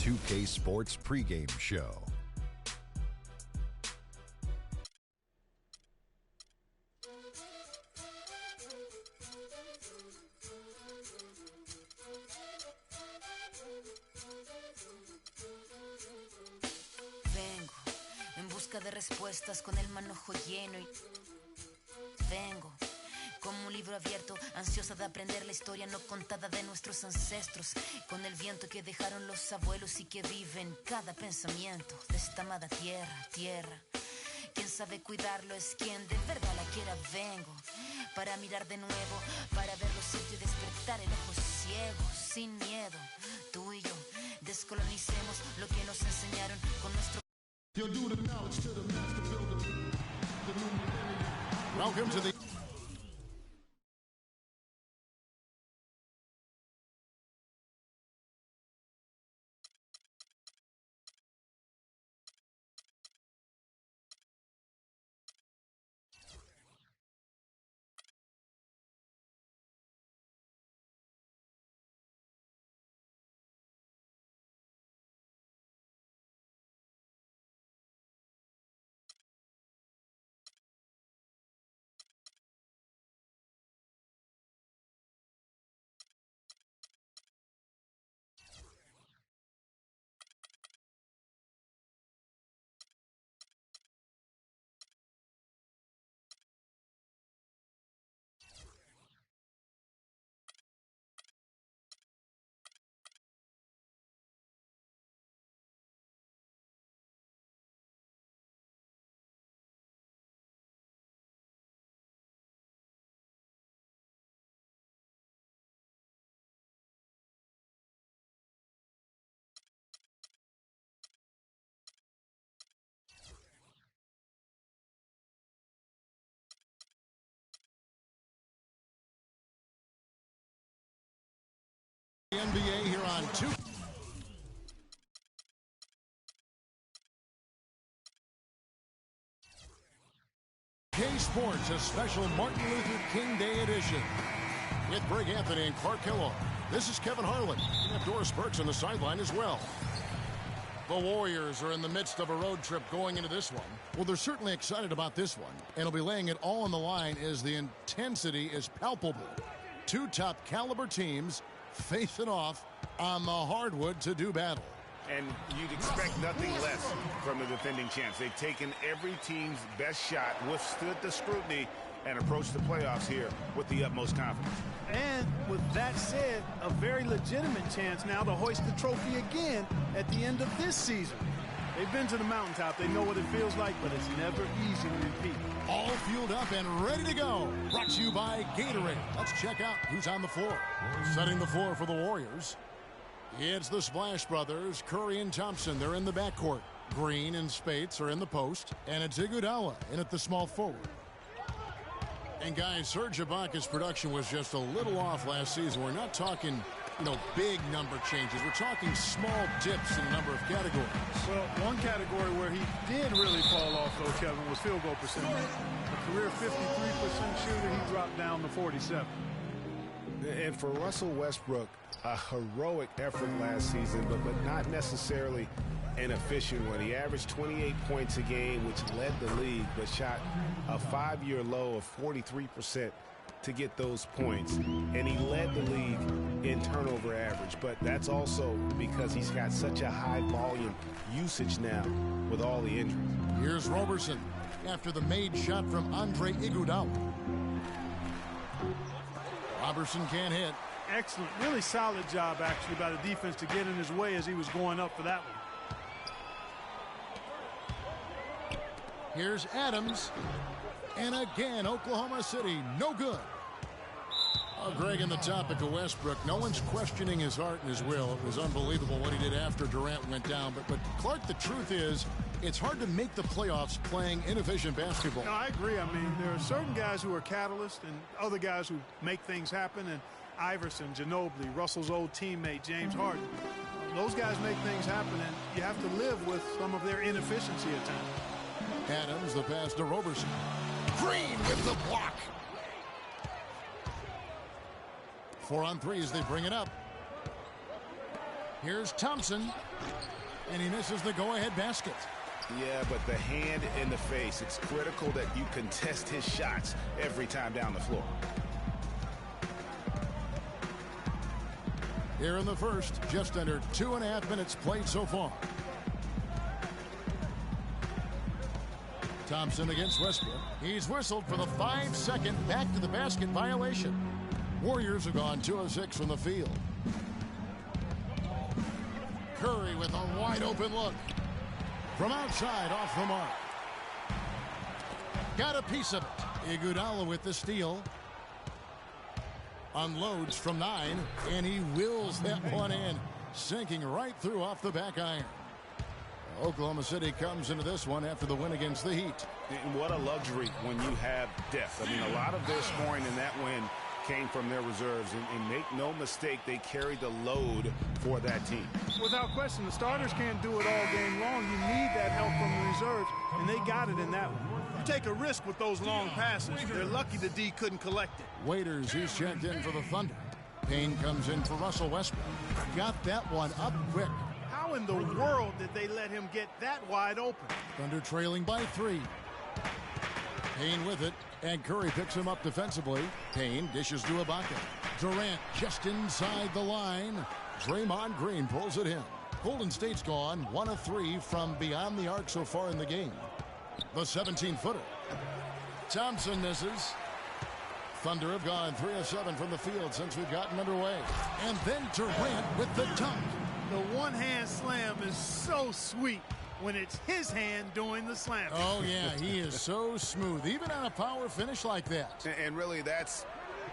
2K Sports pregame show. Vengo en busca de respuestas con el manojo lleno y vengo como un libro abierto, ansiosa de aprender la historia no contada de nuestros ancestros, con el viento que dejaron los abuelos y que vive en cada pensamiento de esta amada tierra. Quien sabe cuidarlo es quien de verdad la quiera. Vengo para mirar de nuevo, para ver los sitios y despertar el ojo ciego, sin miedo. Tú y yo descolonicemos lo que nos enseñaron con nuestro. Welcome to the NBA here on 2. K Sports, a special Martin Luther King Day edition. With Greg Anthony and Clark Kellogg. This is Kevin Harlan. We have Doris Burks on the sideline as well. The Warriors are in the midst of a road trip going into this one. Well, they're certainly excited about this one, and will be laying it all on the line as the intensity is palpable. Two top caliber teams face it off on the hardwood to do battle. And you'd expect nothing less from the defending champs. They've taken every team's best shot, withstood the scrutiny, and approached the playoffs here with the utmost confidence. And with that said, a very legitimate chance now to hoist the trophy again at the end of this season. They've been to the mountaintop. They know what it feels like, but it's never easy to repeat. All fueled up and ready to go. Brought to you by Gatorade. Let's check out who's on the floor. Setting the floor for the Warriors. It's the Splash Brothers, Curry and Thompson. They're in the backcourt. Green and Spates are in the post. And it's Iguodala in at the small forward. And guys, Serge Ibaka's production was just a little off last season. We're not talking, big number changes. We're talking small dips in a number of categories. Well, one category where he did really fall off, though, Kevin, was field goal percentage. A career 53% shooter, he dropped down to 47. And for Russell Westbrook, a heroic effort last season, but not necessarily an efficient one. He averaged 28 points a game, which led the league, but shot a 5-year low of 43% to get those points. And he led the league in turnover average, but that's also because he's got such a high volume usage now with all the injuries. Here's Roberson after the made shot from Andre Iguodala. Roberson can't hit. Excellent. Really solid job, actually, by the defense to get in his way as he was going up for that one. Here's Adams. And again, Oklahoma City, no good. Greg, on the topic of Westbrook, no one's questioning his heart and his will. It was unbelievable what he did after Durant went down. But Clark, the truth is, it's hard to make the playoffs playing inefficient basketball. No, I agree. I mean, there are certain guys who are catalysts and other guys who make things happen. And Iverson, Ginobili, Russell's old teammate, James Harden. Those guys make things happen, and you have to live with some of their inefficiency at times. Adams, the pass to Roberson. Green with the block. 4 on 3 as they bring it up. Here's Thompson, and he misses the go-ahead basket. Yeah, but the hand in the face, it's critical that you contest his shots every time down the floor. Here in the first, just under 2.5 minutes played so far. Thompson against Westbrook. He's whistled for the 5-second back to the basket violation. Warriors have gone 2 of 6 from the field. Curry with a wide open look. From outside, off the mark. Got a piece of it. Iguodala with the steal. Unloads from 9, and he wills that one in, sinking right through off the back iron. Oklahoma City comes into this one after the win against the Heat. And what a luxury when you have depth. I mean, a lot of their scoring in that win came from their reserves. And make no mistake, they carried the load for that team. Without question, the starters can't do it all game long. You need that help from the reserves, and they got it in that one. You take a risk with those long passes. They're lucky the D couldn't collect it. Waiters, he's checked in for the Thunder. Payne comes in for Russell Westbrook. Got that one up quick. How in the world did they let him get that wide open? Thunder trailing by 3. Payne with it, and Curry picks him up defensively. Payne dishes to Ibaka. Durant just inside the line. Draymond Green pulls it in. Golden State's gone 1 of 3 from beyond the arc so far in the game. The 17-footer. Thompson misses. Thunder have gone 3 of 7 from the field since we've gotten underway. And then Durant with the dunk. The one-hand slam is so sweet when it's his hand doing the slam. Oh, yeah, he is so smooth, even on a power finish like that. And really, that's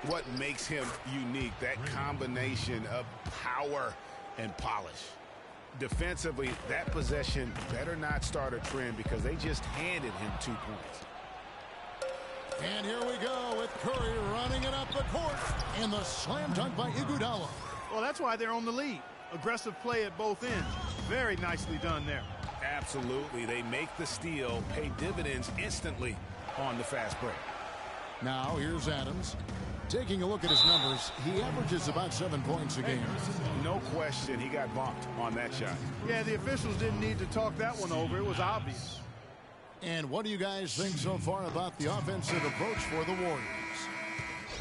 what makes him unique, that combination of power and polish. Defensively, that possession better not start a trend because they just handed him 2 points. And here we go with Curry running it up the court. And the slam dunk by Iguodala. Well, that's why they're on the lead. Aggressive play at both ends. Very nicely done there. Absolutely. They make the steal, pay dividends instantly on the fast break. Now, here's Adams. Taking a look at his numbers, he averages about 7 points a game. No question he got bumped on that shot. Yeah, the officials didn't need to talk that one over. It was obvious. And what do you guys think so far about the offensive approach for the Warriors?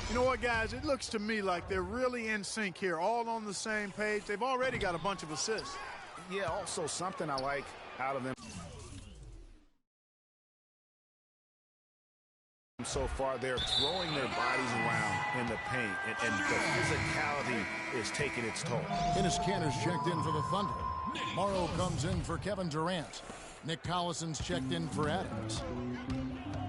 You know what, guys? It looks to me like they're really in sync here, all on the same page. They've already got a bunch of assists. Yeah, also something I like out of them so far, they're throwing their bodies around in the paint, and the physicality is taking its toll. Dennis Cantor's checked in for the Thunder. Morrow comes in for Kevin Durant. Nick Collison's checked in for Adams.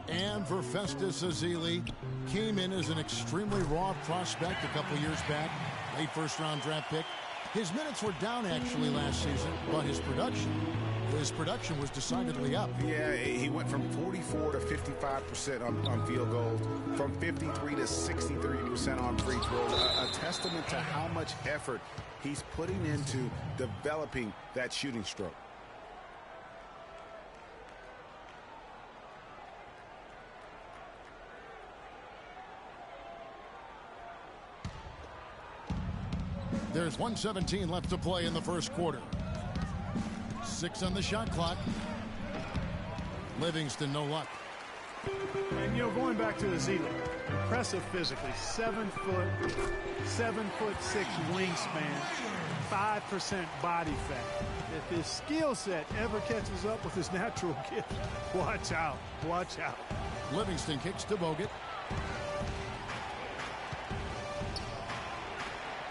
And for Festus Ezeli, came in as an extremely raw prospect a couple years back, late first-round draft pick. His minutes were down actually last season, but his production was decidedly up. Yeah, he went from 44 to 55% on field goals, from 53 to 63% on free throws. A testament to how much effort he's putting into developing that shooting stroke. There's 1:17 left to play in the first quarter. 6 on the shot clock. Livingston, no luck. And, you know, going back to Ezeli, impressive physically. 7 foot, 7'6" wingspan, 5% body fat. If his skill set ever catches up with his natural gift, watch out, watch out. Livingston kicks to Bogut.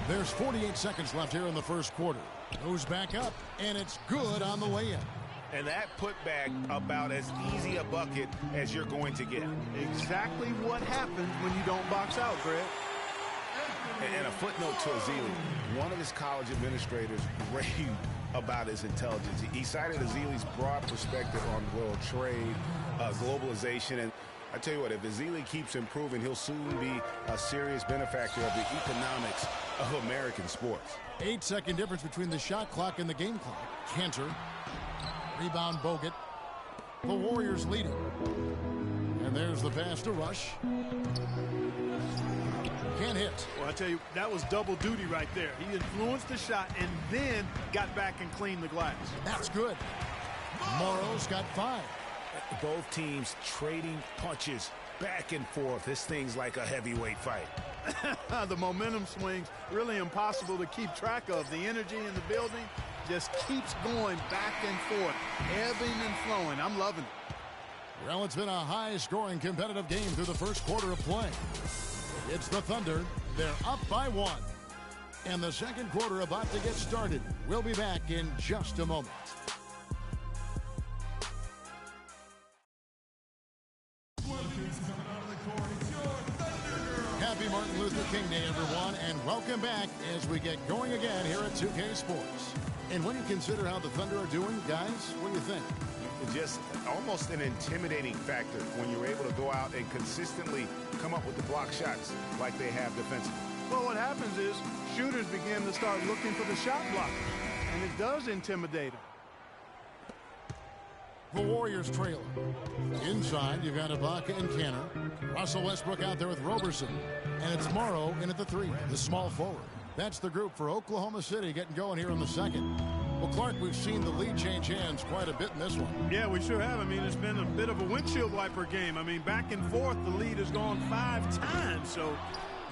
There's 48 seconds left here in the first quarter. Goes back up, and it's good on the way in. And that putback about as easy a bucket as you're going to get. Exactly what happens when you don't box out, Greg. And a footnote to Ezeli, one of his college administrators raved about his intelligence. He cited Ezeli's broad perspective on world trade, globalization, and I tell you what, if Ezeli keeps improving, he'll soon be a serious benefactor of the economics of American sports. 8-second difference between the shot clock and the game clock. Cantor. Rebound Bogut. The Warriors lead it. And there's the pass to Rush. Can't hit. Well, I tell you, that was double duty right there. He influenced the shot and then got back and cleaned the glass. That's good. Morrow's got 5. Both teams trading punches back and forth. This thing's like a heavyweight fight. The momentum swings really impossible to keep track of. The energy in the building just keeps going back and forth, ebbing and flowing. I'm loving it. Well, it's been a high-scoring competitive game through the first quarter of play. It's the Thunder. They're up by 1. And the second quarter about to get started. We'll be back in just a moment. Happy Martin Luther King Day, everyone, and welcome back as we get going again here at 2K Sports. And when you consider how the Thunder are doing, guys, what do you think? Just almost an intimidating factor when you're able to go out and consistently come up with the block shots like they have defensively. Well, what happens is shooters begin to start looking for the shot blocker, and it does intimidate them. The Warriors trail. Inside, you've got Ibaka and Canner. Russell Westbrook out there with Roberson. And it's Morrow in at the 3, the small forward. That's the group for Oklahoma City getting going here in the second. Well, Clark, we've seen the lead change hands quite a bit in this one. Yeah, we sure have. I mean, it's been a bit of a windshield wiper game. I mean, back and forth, the lead has gone 5 times, so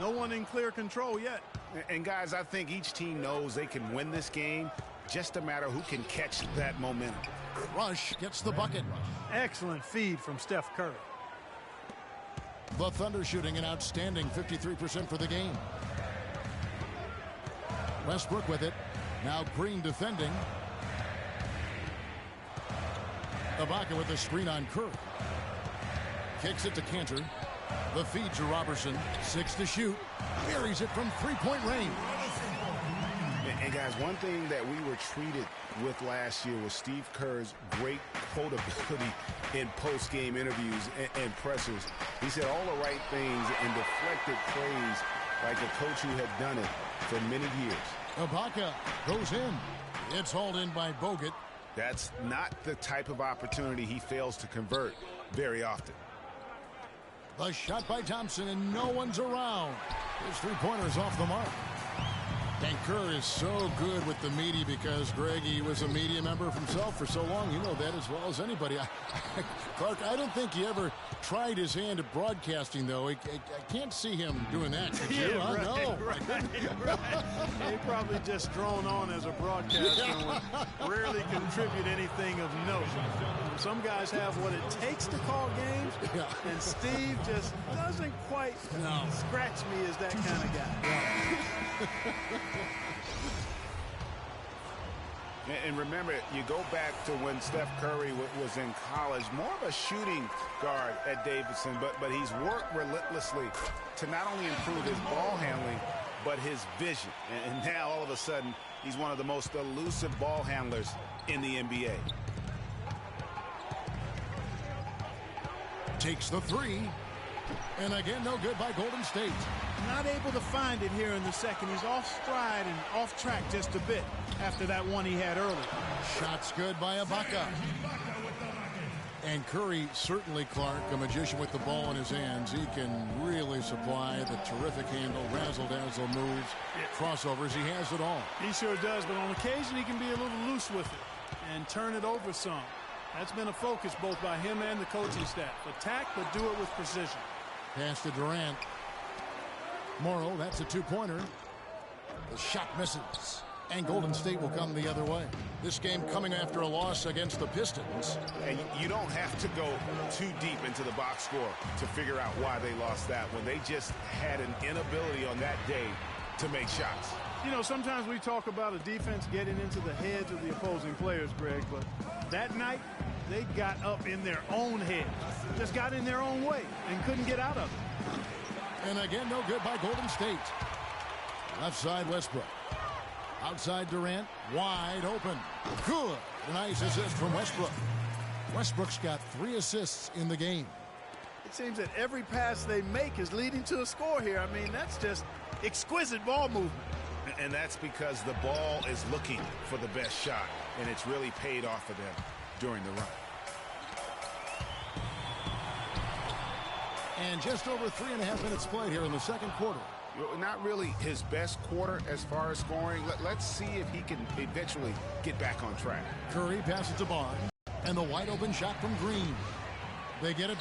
no one in clear control yet. And, guys, I think each team knows they can win this game. Just a matter who can catch that momentum. Rush gets the bucket. Excellent feed from Steph Curry. The Thunder shooting an outstanding 53% for the game. Westbrook with it. Now Green defending. Ibaka with the screen on Curry. Kicks it to Cantor. The feed to Robertson. 6 to shoot. Buries it from three-point range. And guys, one thing that we were treated with last year was Steve Kerr's great quotability in post-game interviews and pressers. He said all the right things and deflected praise like a coach who had done it for many years. Ibaka goes in. It's hauled in by Bogut. That's not the type of opportunity he fails to convert very often. The shot by Thompson, and no one's around. His three-pointer's off the mark. And Kerr is so good with the media because, Greg, he was a media member himself for so long. You know that as well as anybody. Clark, I don't think he ever tried his hand at broadcasting, though. I can't see him doing that. Could you? Yeah, right, No. right. He probably just thrown on as a broadcaster and rarely contribute anything of note. Some guys have what it takes to call games, and Steve just doesn't quite scratch me as that kind of guy. And remember, you go back to when Steph Curry was in college, more of a shooting guard at Davidson, but he's worked relentlessly to not only improve his ball handling, but his vision. And now, all of a sudden, he's one of the most elusive ball handlers in the NBA. Takes the 3. And again, no good by Golden State. Not able to find it here in the second. He's off stride and off track just a bit after that one he had early. Shots good by Ibaka. And Curry, certainly, Clark, a magician with the ball in his hands. He can really supply the terrific handle, razzle-dazzle moves, crossovers. He has it all. He sure does, but on occasion he can be a little loose with it and turn it over some. That's been a focus both by him and the coaching staff. Attack, but do it with precision. Pass to Durant. Morrow, that's a two-pointer. The shot misses. And Golden State will come the other way. This game coming after a loss against the Pistons. And you don't have to go too deep into the box score to figure out why they lost that one. They just had an inability on that day to make shots. You know, sometimes we talk about a defense getting into the heads of the opposing players, Greg, but that night they got up in their own heads, just got in their own way and couldn't get out of it. And again, no good by Golden State. Left side, Westbrook. Outside Durant, wide open. Good. Nice assist from Westbrook. Westbrook's got 3 assists in the game. It seems that every pass they make is leading to a score here. I mean, that's just exquisite ball movement. And that's because the ball is looking for the best shot, and it's really paid off for them during the run. And just over 3.5 minutes played here in the second quarter. not really his best quarter as far as scoring. Let's see if he can eventually get back on track. Curry passes to Barnes, and the wide open shot from Green. They get it